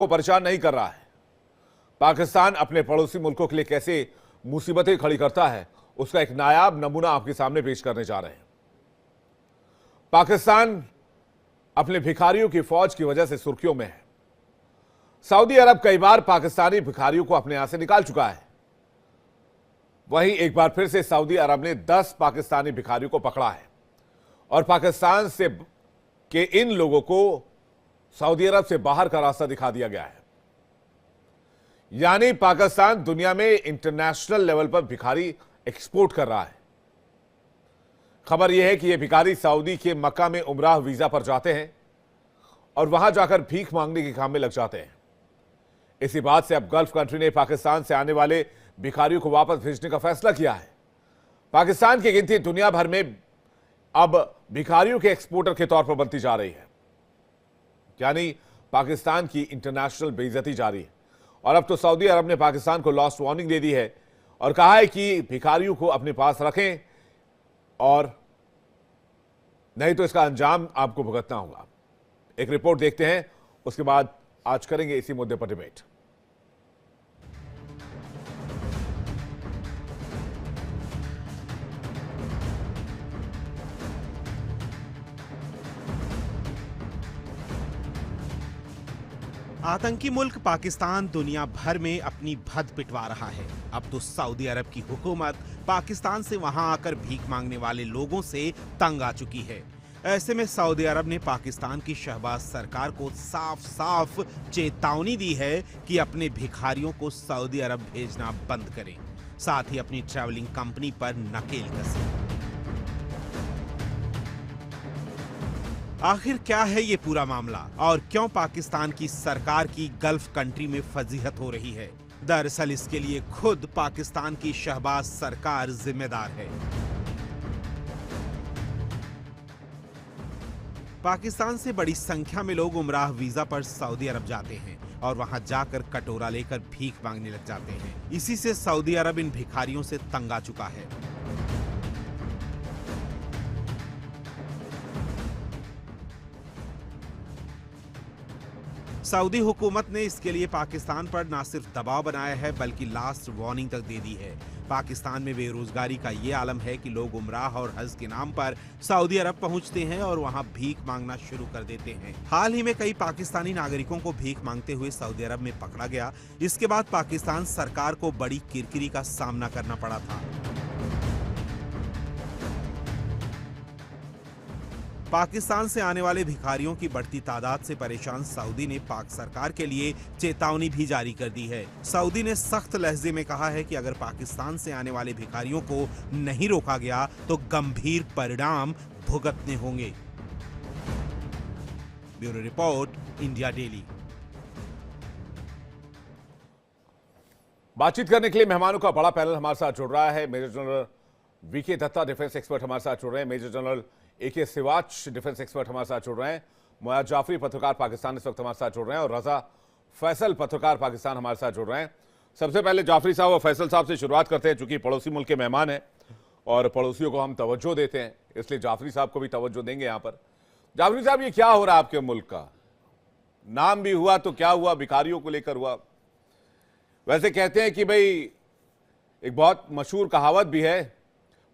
को परेशान नहीं कर रहा है। पाकिस्तान अपने पड़ोसी मुल्कों के लिए कैसे मुसीबतें खड़ी करता है, उसका एक नायाब नमूना आपके सामने पेश करने जा रहे हैं। पाकिस्तान अपने भिखारियों की फौज की वजह से सुर्खियों में है। सऊदी अरब कई बार पाकिस्तानी भिखारियों को अपने यहां से निकाल चुका है। वहीं एक बार फिर से सऊदी अरब ने 10 पाकिस्तानी भिखारियों को पकड़ा है और पाकिस्तान से के इन लोगों को सऊदी अरब से बाहर का रास्ता दिखा दिया गया है। यानी पाकिस्तान दुनिया में इंटरनेशनल लेवल पर भिखारी एक्सपोर्ट कर रहा है। खबर यह है कि ये भिखारी सऊदी के मक्का में उमराह वीजा पर जाते हैं और वहां जाकर भीख मांगने के काम में लग जाते हैं। इसी बात से अब गल्फ कंट्री ने पाकिस्तान से आने वाले भिखारियों को वापस भेजने का फैसला किया है। पाकिस्तान की गिनती दुनिया भर में अब भिखारियों के एक्सपोर्टर के तौर पर बनती जा रही है। यानी पाकिस्तान की इंटरनेशनल बेइज्जती जारी है और अब तो सऊदी अरब ने पाकिस्तान को लॉस्ट वार्निंग दे दी है और कहा है कि भिखारियों को अपने पास रखें और नहीं तो इसका अंजाम आपको भुगतना होगा। एक रिपोर्ट देखते हैं, उसके बाद आज करेंगे इसी मुद्दे पर डिबेट। आतंकी मुल्क पाकिस्तान दुनिया भर में अपनी भद पिटवा रहा है। अब तो सऊदी अरब की हुकूमत पाकिस्तान से वहां आकर भीख मांगने वाले लोगों से तंग आ चुकी है। ऐसे में सऊदी अरब ने पाकिस्तान की शहबाज सरकार को साफ साफ चेतावनी दी है कि अपने भिखारियों को सऊदी अरब भेजना बंद करें, साथ ही अपनी ट्रैवलिंग कंपनी पर नकेल कसें। आखिर क्या है ये पूरा मामला और क्यों पाकिस्तान की सरकार की गल्फ कंट्री में फजीहत हो रही है? दरअसल इसके लिए खुद पाकिस्तान की शहबाज सरकार जिम्मेदार है। पाकिस्तान से बड़ी संख्या में लोग उमराह वीजा पर सऊदी अरब जाते हैं और वहां जाकर कटोरा लेकर भीख मांगने लग जाते हैं। इसी से सऊदी अरब इन भिखारियों से तंग आ चुका है। सऊदी हुकूमत ने इसके लिए पाकिस्तान पर न सिर्फ दबाव बनाया है बल्कि लास्ट वार्निंग तक दे दी है। पाकिस्तान में बेरोजगारी का ये आलम है कि लोग उमराह और हज के नाम पर सऊदी अरब पहुंचते हैं और वहां भीख मांगना शुरू कर देते हैं। हाल ही में कई पाकिस्तानी नागरिकों को भीख मांगते हुए सऊदी अरब में पकड़ा गया। इसके बाद पाकिस्तान सरकार को बड़ी किरकिरी का सामना करना पड़ा था। पाकिस्तान से आने वाले भिखारियों की बढ़ती तादाद से परेशान सऊदी ने पाक सरकार के लिए चेतावनी भी जारी कर दी है। सऊदी ने सख्त लहजे में कहा है कि अगर पाकिस्तान से आने वाले भिखारियों को नहीं रोका गया तो गंभीर परिणाम भुगतने होंगे। Bureau report, India daily. बातचीत करने के लिए मेहमानों का बड़ा पैनल हमारे साथ जुड़ रहा है। Major general VK Datta defence expert हमारे साथ जुड़ रहे हैं, major general AK Siwach defence expert हमारे साथ जुड़ रहे हैं, मुयाज जाफरी पत्रकार पाकिस्तान इस वक्त हमारे साथ जुड़ रहे हैं और रजा फैसल पत्रकार पाकिस्तान हमारे साथ जुड़ रहे हैं। सबसे पहले जाफरी साहब और फैसल साहब से शुरुआत करते हैं, चूंकि पड़ोसी मुल्क के मेहमान हैं और पड़ोसियों को हम तवज्जो देते हैं, इसलिए जाफरी साहब को भी तवज्जो देंगे यहाँ पर। जाफरी साहब, ये क्या हो रहा है आपके मुल्क का? नाम भी हुआ तो क्या हुआ, भिखारियों को लेकर हुआ। वैसे कहते हैं कि भाई एक बहुत मशहूर कहावत भी है,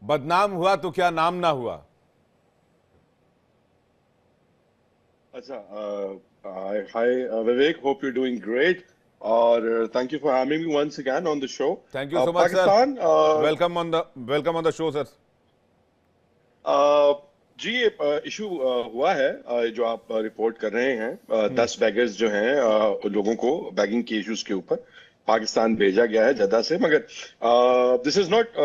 बदनाम हुआ तो क्या नाम ना हुआ। अच्छा, hi Vivek, hope you doing great और thank you for having me once again on the show. Thank you so much sir, welcome on the show sir. जी, ये इशू हुआ है जो आप रिपोर्ट कर रहे हैं। 10 बैगर्स जो हैं लोगों को बैगिंग के इश्यूज के ऊपर पाकिस्तान भेजा गया है जद्दा से, मगर this is not,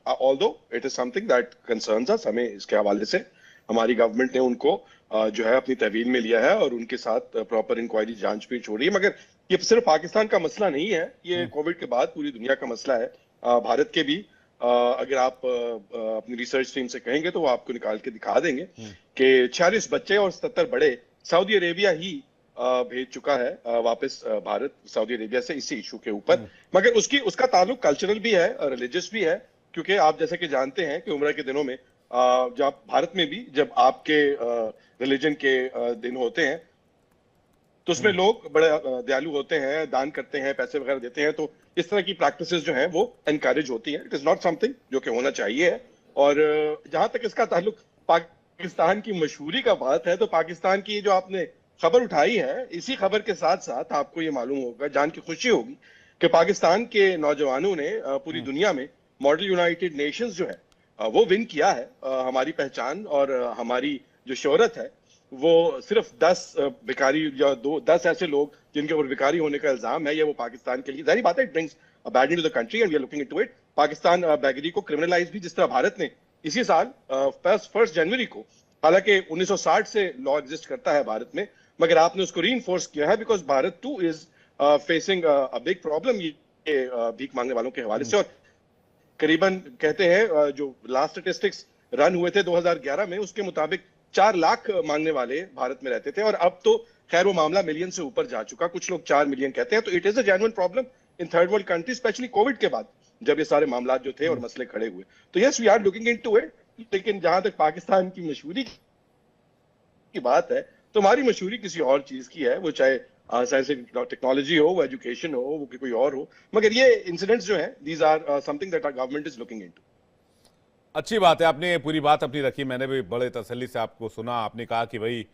although it is something that concerns us. हमें इसके हवाले से हमारी गवर्नमेंट ने उनको जो है अपनी तहवील में लिया है और उनके साथ प्रॉपर इंक्वायरी जांच पीछ हो रही है। मगर ये सिर्फ पाकिस्तान का मसला नहीं है, ये कोविड के बाद पूरी दुनिया का मसला है। भारत के भी अगर आप अपनी रिसर्च टीम से कहेंगे तो वो आपको निकाल के दिखा देंगे कि 46 बच्चे और 77 बड़े सऊदी अरेबिया ही भेज चुका है वापस भारत सऊदी अरेबिया से इसी इशू के ऊपर। मगर उसका ताल्लुक कल्चरल भी है, रिलीजियस भी है, क्योंकि आप जैसे कि जानते हैं कि उम्र के दिनों में जब भारत में भी जब आपके रिलीजन के दिन होते हैं तो उसमें लोग बड़े दयालु होते हैं, दान करते हैं, पैसे वगैरह देते हैं, तो इस तरह की प्रैक्टिसेस जो हैं वो एनकरेज होती हैं। इट इज नॉट समथिंग जो कि होना चाहिए है। और जहां तक इसका ताल्लुक पाकिस्तान की मशहूरी का बात है, तो पाकिस्तान की जो आपने खबर उठाई है, इसी खबर के साथ साथ आपको ये मालूम होगा, जान की खुशी होगी कि पाकिस्तान के नौजवानों ने पूरी दुनिया में मॉडल यूनाइटेड नेशंस जो है वो विन किया है। हमारी पहचान और हमारी जो शोहरत है वो सिर्फ 10 भिखारी या 10 ऐसे लोग जिनके ऊपर भिखारी होने का इल्जाम है, ये वो पाकिस्तान के लिए जाहिर बात है, it brings bad to the country and we are looking into it. Pakistan beggary को क्रिमिनलाइज भी जिस तरह भारत ने इसी साल 1 जनवरी को, हालांकि 1960 से लॉ एग्जिस्ट करता है भारत में, मगर आपने उसको रीइंफोर्स किया है because Bharat two is facing a big problem ये भीख मांगने वालों के हवाले से। और करीबन कहते हैं जो लास्ट स्टेटिस्टिक्स रन हुए थे 2011 में, उसके मुताबिक 4 लाख मांगने वाले भारत में रहते थे, और अब तो खैर वो मामला मिलियन से ऊपर जा चुका, कुछ लोग 4 मिलियन कहते हैं। तो it is a genuine problem in third world country, specially Covid के बाद जब ये सारे मामला जो थे और मसले खड़े हुए। तो yes, we are looking into it. लेकिन जहां तक पाकिस्तान की मशहूरी की बात है, तो हमारी मशहूरी किसी और चीज की है, वो चाहे साइंस टेक्नोलॉजी हो, वो एजुकेशन हो, वो कोई और हो, मगर ये इंसिडेंट्स जो हैं these are something that our government is looking into. अच्छी बात है, आपने पूरी बात अपनी रखी, मैंने भी बड़े तसल्ली से आपको सुना। आपने कहा कि भाई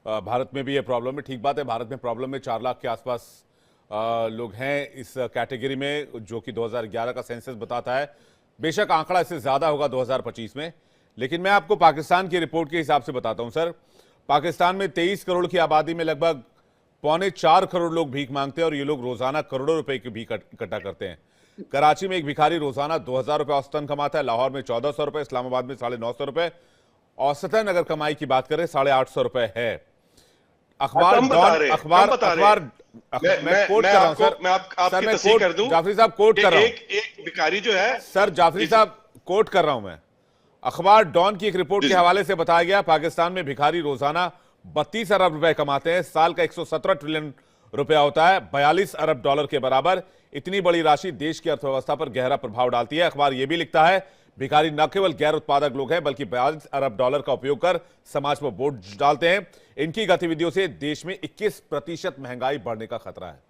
भारत में भी ये प्रॉब्लम है। ठीक बात है, भारत में प्रॉब्लम है, 4 लाख के आसपास लोग हैं इस कैटेगरी में, जो कि 2011 का सेंसस बताता है। बेशक आंकड़ा इससे ज्यादा होगा 2025 में, लेकिन मैं आपको पाकिस्तान की रिपोर्ट के हिसाब से बताता हूं सर। पाकिस्तान में 23 करोड़ की आबादी में लगभग 3.25 करोड़ लोग भीख मांगते हैं, और ये लोग रोजाना करोड़ों रुपए की भीख इकट्ठा करते हैं। कराची में एक भिखारी रोजाना 2000 रुपए औसतन कमाता है, लाहौर में 1400 रुपए, इस्लामाबाद में 950 रुपए, औसतन अगर कमाई की बात करें 850 रुपए है। अखबार मैं कोट कर रहा हूं सर, मैं आपकी तस्दीक कर दूं, जाफरी साहब कोट कर रहा हूं, एक भिखारी जो है सर जाफरी साहब कोट कर रहा हूं मैं। अखबार डॉन की एक रिपोर्ट के हवाले से बताया गया, पाकिस्तान में भिखारी रोजाना 32 अरब रुपए कमाते हैं, साल का 117 ट्रिलियन रुपया होता है, 42 अरब डॉलर के बराबर। इतनी बड़ी राशि देश की अर्थव्यवस्था पर गहरा प्रभाव डालती है। अखबार यह भी लिखता है, भिखारी न केवल गैर उत्पादक लोग हैं, बल्कि 42 अरब डॉलर का उपयोग कर समाज पर बोझ डालते हैं। इनकी गतिविधियों से देश में 21% महंगाई बढ़ने का खतरा है।